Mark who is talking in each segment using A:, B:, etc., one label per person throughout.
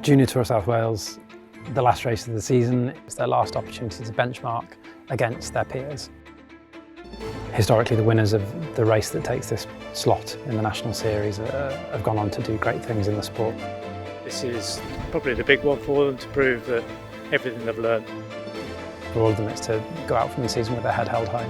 A: Junior Tour of South Wales, the last race of the season, is their last opportunity to benchmark against their peers. Historically, the winners of the race that takes this slot in the National Series have gone on to do great things in the sport.
B: This is probably the big one for them, to prove that everything they've learned.
A: For all of them, it's to go out from the season with their head held high.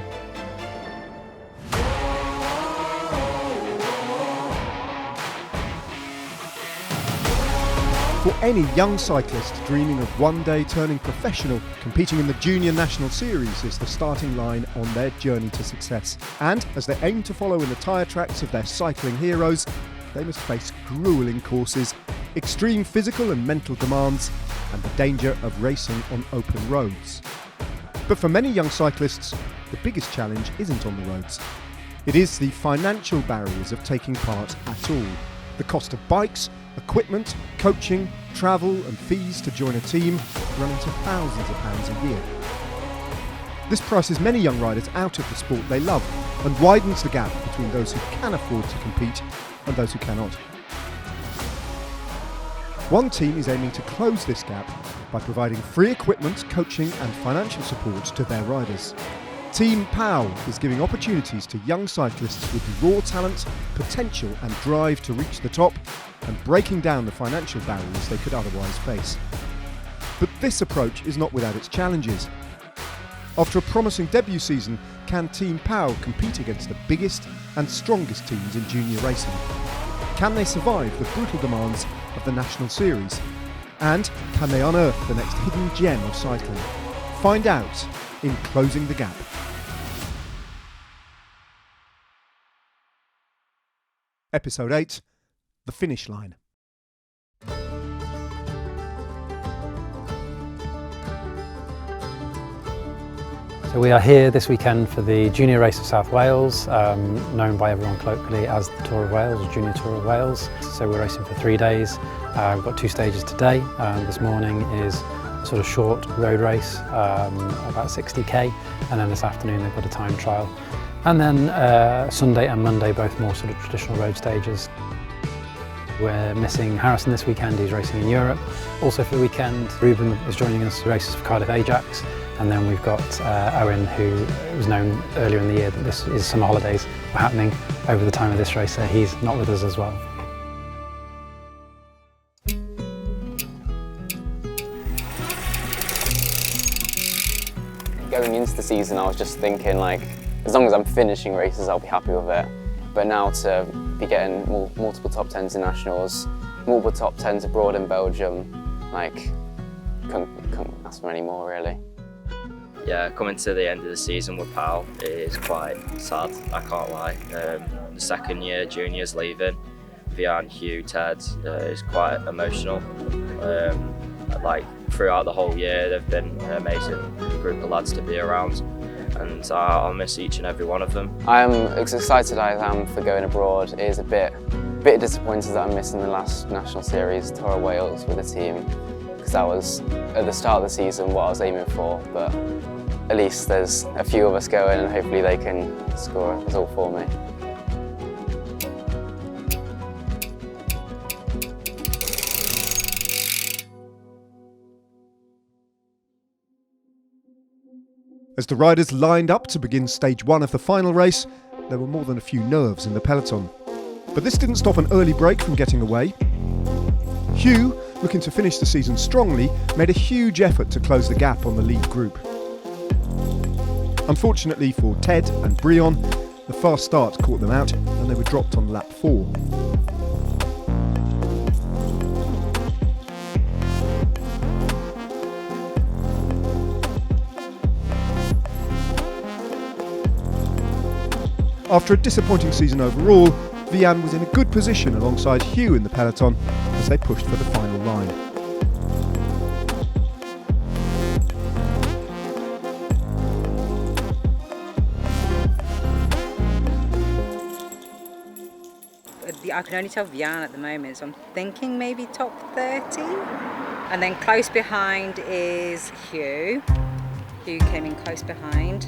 C: For any young cyclist dreaming of one day turning professional, competing in the Junior National Series is the starting line on their journey to success. And as they aim to follow in the tyre tracks of their cycling heroes, they must face gruelling courses, extreme physical and mental demands, and the danger of racing on open roads. But for many young cyclists, the biggest challenge isn't on the roads. It is the financial barriers of taking part at all. The cost of bikes, equipment, coaching, travel and fees to join a team run into thousands of pounds a year. This prices many young riders out of the sport they love and widens the gap between those who can afford to compete and those who cannot. One team is aiming to close this gap by providing free equipment, coaching and financial support to their riders. Team PAU is giving opportunities to young cyclists with raw talent, potential and drive to reach the top, and breaking down the financial barriers they could otherwise face. But this approach is not without its challenges. After a promising debut season, can Team PAU compete against the biggest and strongest teams in junior racing? Can they survive the brutal demands of the National Series? And can they unearth the next hidden gem of cycling? Find out in Closing the Gap. Episode 8, The Finish Line.
A: So we are here this weekend for the Junior Race of South Wales, known by everyone colloquially as the Tour of Wales, or Junior Tour of Wales. So we're racing for 3 days. We've got 2 stages today. This morning is a sort of short road race, about 60k, and then this afternoon they've got a time trial. And then Sunday and Monday, both more sort of traditional road stages. We're missing Harrison this weekend, he's racing in Europe. Also for the weekend, Ruben is joining us, who races for Cardiff Ajax. And then we've got Owen, who was known earlier in the year that this is summer holidays were happening over the time of this race, so he's not with us as well.
D: Going into the season, I was just thinking, like, as long as I'm finishing races, I'll be happy with it. But now to be getting multiple top 10s in nationals, multiple top 10s abroad in Belgium, like, couldn't ask for any more, really.
E: Yeah, coming to the end of the season with PAU is quite sad, I can't lie. The second year juniors leaving, Vian, Hugh, Ted, is quite emotional. Like throughout the whole year, they've been an amazing group of lads to be around, and I'll miss each and every one of them.
D: I am as excited as I am for going abroad. It is a bit disappointed that I'm missing the last National Series Tour of Wales with the team, because that was at the start of the season what I was aiming for, but at least there's a few of us going and hopefully they can score a result for me.
C: As the riders lined up to begin stage 1 of the final race, there were more than a few nerves in the peloton. But this didn't stop an early break from getting away. Hugh, looking to finish the season strongly, made a huge effort to close the gap on the lead group. Unfortunately for Ted and Brion, the fast start caught them out and they were dropped on lap 4. After a disappointing season overall, Vian was in a good position alongside Hugh in the peloton as they pushed for the final line.
F: I can only tell Vian at the moment, so I'm thinking maybe top 30. And then close behind is Hugh. Hugh came in close behind.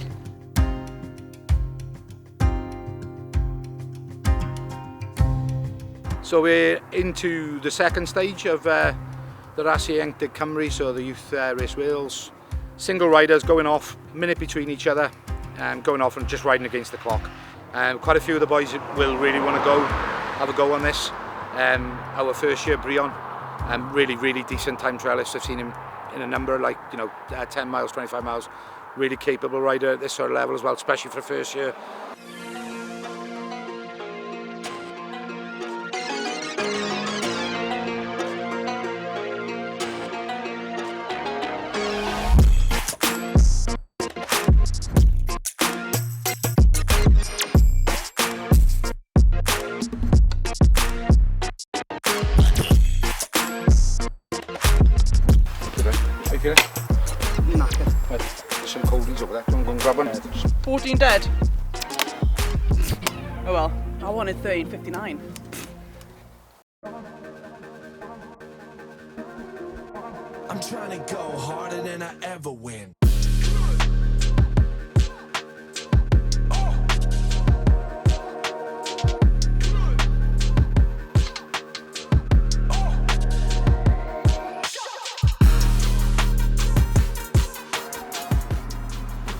G: So we're into the second stage of the Ep.8 Cymru, so the Youth Race Wales. Single riders going off, minute between each other, going off and just riding against the clock. Quite a few of the boys will really want to have a go on this. Our first year, Brion, really decent time trialist. I've seen him in a number, like 10 miles, 25 miles. Really capable rider at this sort of level as well, especially for first year. There's some coldies over there. Do you want to go and grab one?
H: 14 dead. Oh well, I wanted 13.59.
I: I'm trying to go harder than I ever win.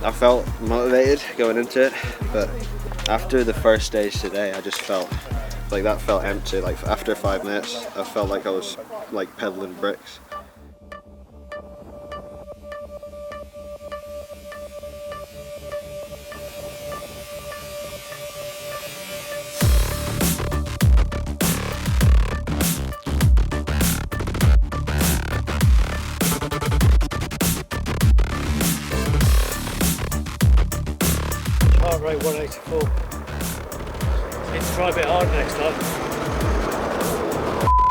J: I felt motivated going into it, but after the first stage today, I just felt like that felt empty. Like after 5 minutes, I felt like I was like peddling bricks.
B: Heart rate 184. Need to try a bit harder next time.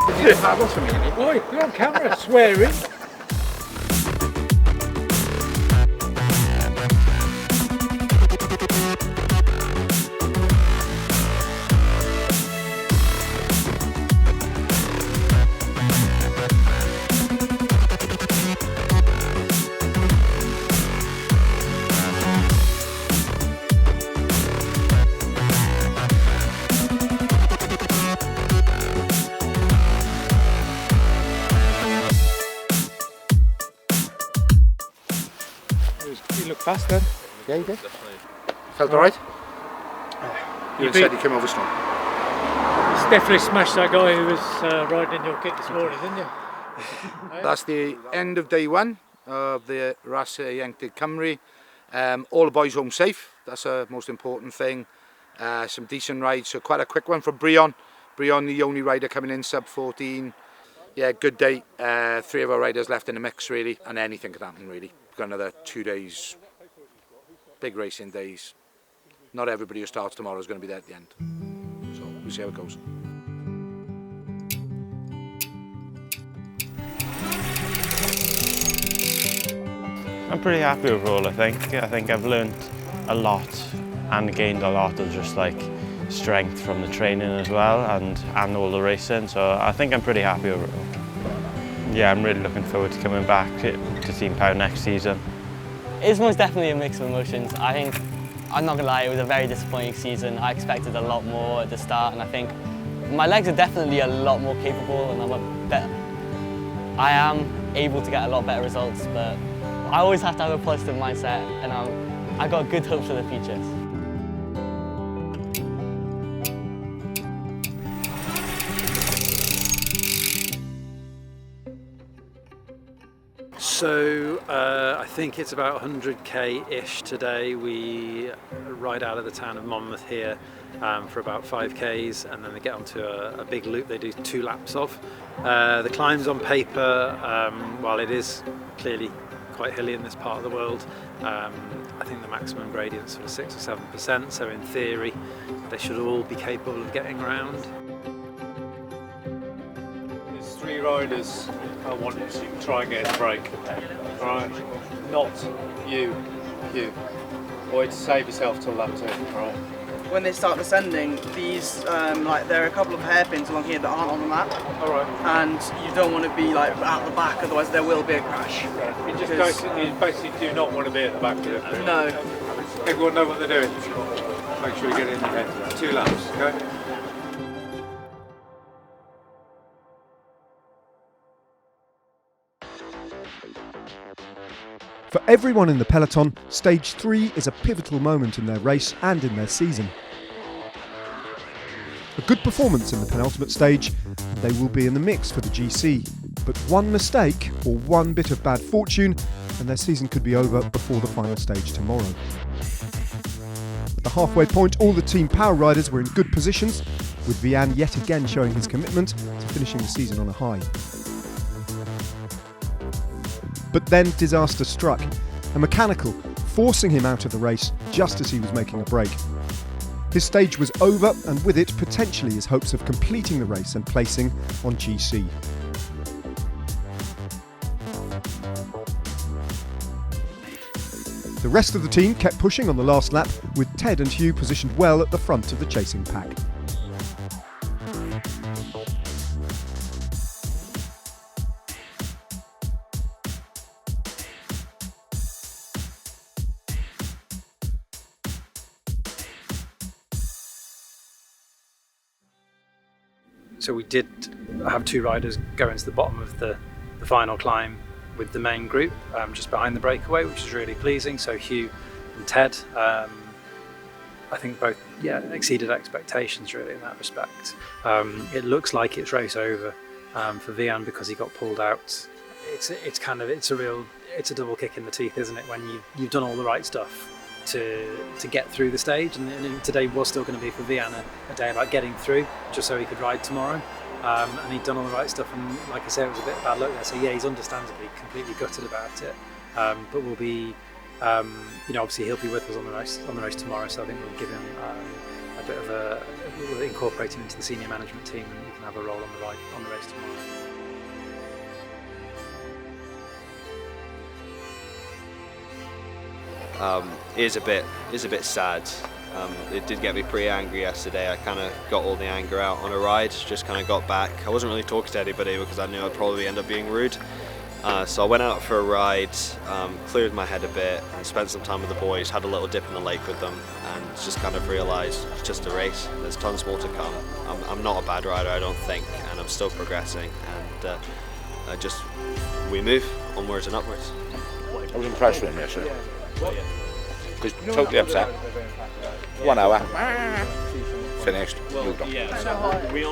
G: Did you get paddles for me?
B: Oi, you're on camera swearing. You look fast then.
G: Yeah, you did. Felt alright? You said he came over strong.
B: You definitely smashed that guy who was riding in your kit this morning, didn't you?
G: That's the end of day one of the Ep.8 Cymru. All the boys home safe. That's the most important thing. Some decent rides, so quite a quick one for Brion. Brion, the only rider coming in sub 14. Yeah, good day. 3 of our riders left in the mix really, and anything could happen really. We've got another 2 days, big racing days. Not everybody who starts tomorrow is going to be there at the end. So we'll see how it goes.
K: I'm pretty happy overall, I think. I think I've learned a lot and gained a lot of just like strength from the training as well and all the racing, so I think I'm pretty happy overall. Yeah, I'm really looking forward to coming back to Team PAU next season.
L: It's most definitely a mix of emotions. I think, I'm not gonna lie, it was a very disappointing season. I expected a lot more at the start, and I think my legs are definitely a lot more capable, and I am able to get a lot better results, but I always have to have a positive mindset, and I got good hopes for the future.
A: So I think it's about 100k-ish today. We ride out of the town of Monmouth here for about 5k's, and then they get onto a big loop they do 2 laps of. The climbs on paper, while it is clearly quite hilly in this part of the world, I think the maximum gradient's sort of 6 or 7%, so in theory they should all be capable of getting around.
B: There's 3 riders I want you to try and get a break. Alright? Not you. Boy, to save yourself till lap 2. Alright?
H: When they start descending, these like there are a couple of hairpins along here that aren't on the map.
B: Alright.
H: And you don't want to be like at the back, otherwise there will be a crash.
B: You basically do not want to be at the back of it.
H: No.
B: Everyone know what they're doing. Make sure you get in your head. 2 laps, okay?
C: For everyone in the peloton, stage 3 is a pivotal moment in their race and in their season. A good performance in the penultimate stage, they will be in the mix for the GC. But one mistake or one bit of bad fortune and their season could be over before the final stage tomorrow. At the halfway point, all the Team PAU riders were in good positions, with Vian yet again showing his commitment to finishing the season on a high. But then disaster struck, a mechanical forcing him out of the race just as he was making a break. His stage was over, and with it potentially his hopes of completing the race and placing on GC. The rest of the team kept pushing on the last lap, with Ted and Hugh positioned well at the front of the chasing pack.
A: So we did have two riders go into the bottom of the final climb with the main group, just behind the breakaway, which is really pleasing. So Hugh and Ted, I think both exceeded expectations really in that respect. It looks like it's race over for Vian because he got pulled out. It's a double kick in the teeth, isn't it, when you've done all the right stuff to get through the stage, and today was still going to be for Vian a day about getting through just so he could ride tomorrow, and he'd done all the right stuff, and like I say, it was a bit of bad luck there, so yeah, he's understandably completely gutted about it, but we'll be obviously he'll be with us on the race tomorrow, so I think we'll give him a bit of we'll incorporate him into the senior management team, and he can have a role on the race tomorrow.
J: Is a bit sad. It did get me pretty angry yesterday. I kind of got all the anger out on a ride, just kind of got back. I wasn't really talking to anybody because I knew I'd probably end up being rude. So I went out for a ride, cleared my head a bit and spent some time with the boys, had a little dip in the lake with them, and just kind of realised it's just a race. There's tons more to come. I'm not a bad rider, I don't think, and I'm still progressing, and we move onwards and upwards.
M: I was impressed with him yesterday. Because totally upset. 1 hour, finished, moved on.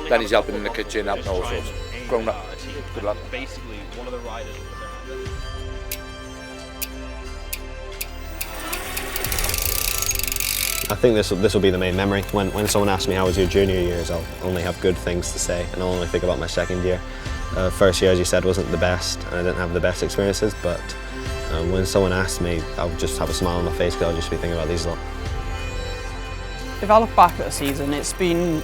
M: Then he's helping in the kitchen, helping all sorts. Grown up, good luck.
N: Basically, one of the riders.
J: I think this will be the main memory. When someone asks me how was your junior years, I'll only have good things to say, and I'll only think about my second year. First year, as you said, wasn't the best, and I didn't have the best experiences, but when someone asks me, I'll just have a smile on my face because I'll just be thinking about these a lot.
H: If I look back at the season, it's been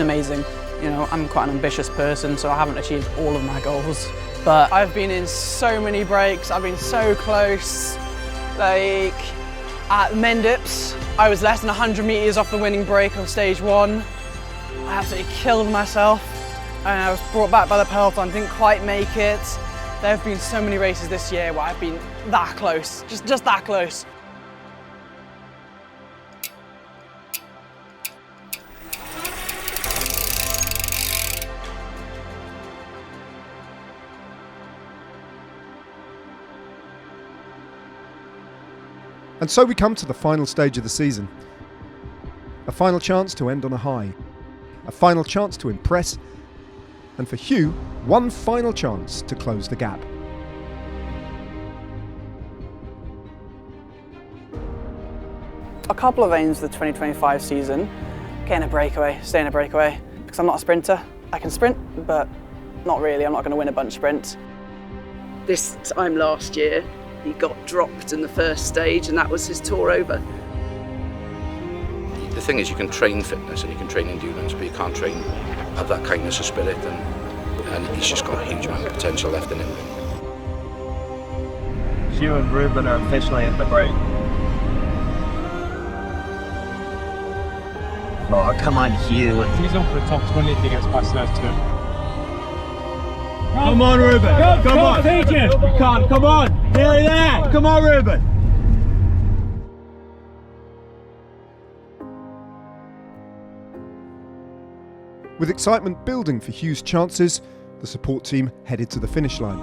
H: amazing. You know, I'm quite an ambitious person, so I haven't achieved all of my goals. But I've been in so many breaks, I've been so close. Like, at Mendips, I was less than 100 metres off the winning break on stage 1. I absolutely killed myself, and I was brought back by the peloton, didn't quite make it. There have been so many races this year where I've been that close, just that close.
C: And so we come to the final stage of the season. A final chance to end on a high. A final chance to impress. And for Hugh, one final chance to close the gap.
H: A couple of aims for the 2025 season. Getting a breakaway, staying a breakaway. Because I'm not a sprinter. I can sprint, but not really. I'm not going to win a bunch sprint.
O: This time last year, he got dropped in the first stage, and that was his tour over.
M: The thing is, you can train fitness and you can train endurance, but you can't train have that kindness of spirit, and he's just got a huge amount of potential left in him.
P: Hugh and Ruben are officially at the break. Oh, come on, Hugh.
B: He's on for the top 20 if he gets past those two.
P: Come on, Ruben. Come on. Take it. You can't. Come on. Nearly there. Come on, Ruben.
C: With excitement building for Hugh's chances, the support team headed to the finish line.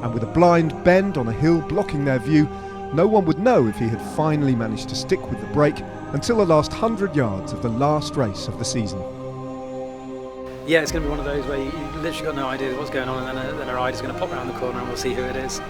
C: And with a blind bend on a hill blocking their view, no one would know if he had finally managed to stick with the brake until the last 100 yards of the last race of the season.
A: Yeah, it's going to be one of those where you literally got no idea what's going on, and then a rider's going to pop around the corner and we'll see who it is.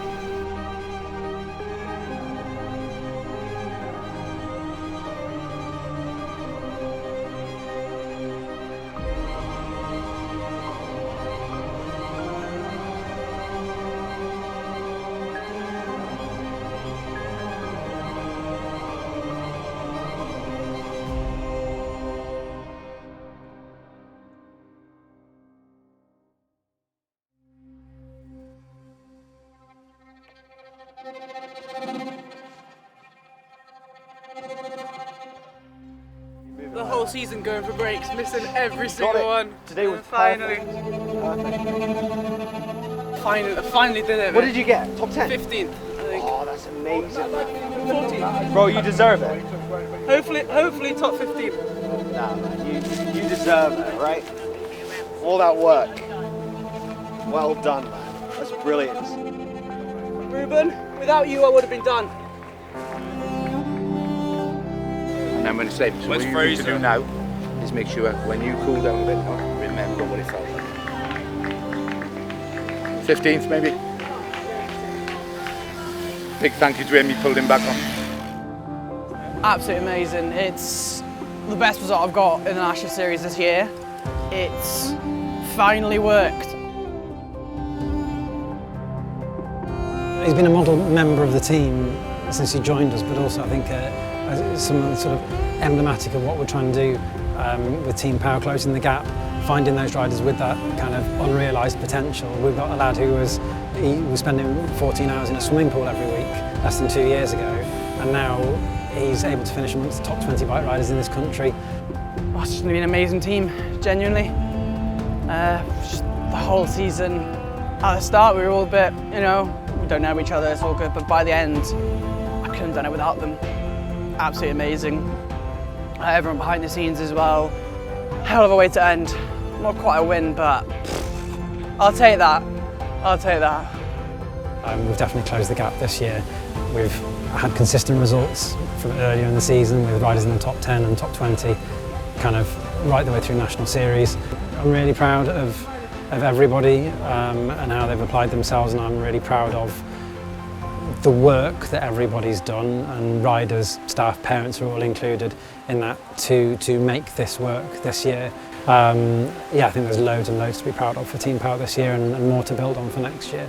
H: The whole season going for breaks, missing every single one.
N: Today was
H: finally. Finally did it.
N: What did you get? Top 10?
H: 15th, I think.
N: Oh, that's amazing.
H: 14th.
N: Bro, you deserve it.
H: Hopefully top 15.
N: Nah, man, you deserve it, right? All that work. Well done, man. That's brilliant.
H: Ruben, without you I would have been done.
G: And then when it's safe, so what you need to do now is make sure when you cool down a bit, remember what it felt like. 15th maybe. Big thank you to him, he pulled him back on.
H: Absolutely amazing. It's the best result I've got in the National Series this year. It's finally worked.
A: He's been a model member of the team since he joined us, but also I think some sort of emblematic of what we're trying to do with Team PAU, closing the gap, finding those riders with that kind of unrealised potential. We've got a lad who was spending 14 hours in a swimming pool every week less than 2 years ago, and now he's able to finish amongst the top 20 bike riders in this country.
H: Oh, it's just going to be an amazing team, genuinely. Just the whole season, at the start we were all a bit, you know, we don't know each other, it's all good, but by the end, I couldn't have done it without them. Absolutely amazing. Everyone behind the scenes as well. Hell of a way to end. Not quite a win, but I'll take that. I'll take that.
A: We've definitely closed the gap this year. We've had consistent results from earlier in the season with riders in the top 10 and top 20, kind of right the way through National Series. I'm really proud of everybody and how they've applied themselves, and I'm really proud of the work that everybody's done, and riders, staff, parents are all included in that to make this work this year. Yeah, I think there's loads and loads to be proud of for Team PAU this year, and more to build on for next year.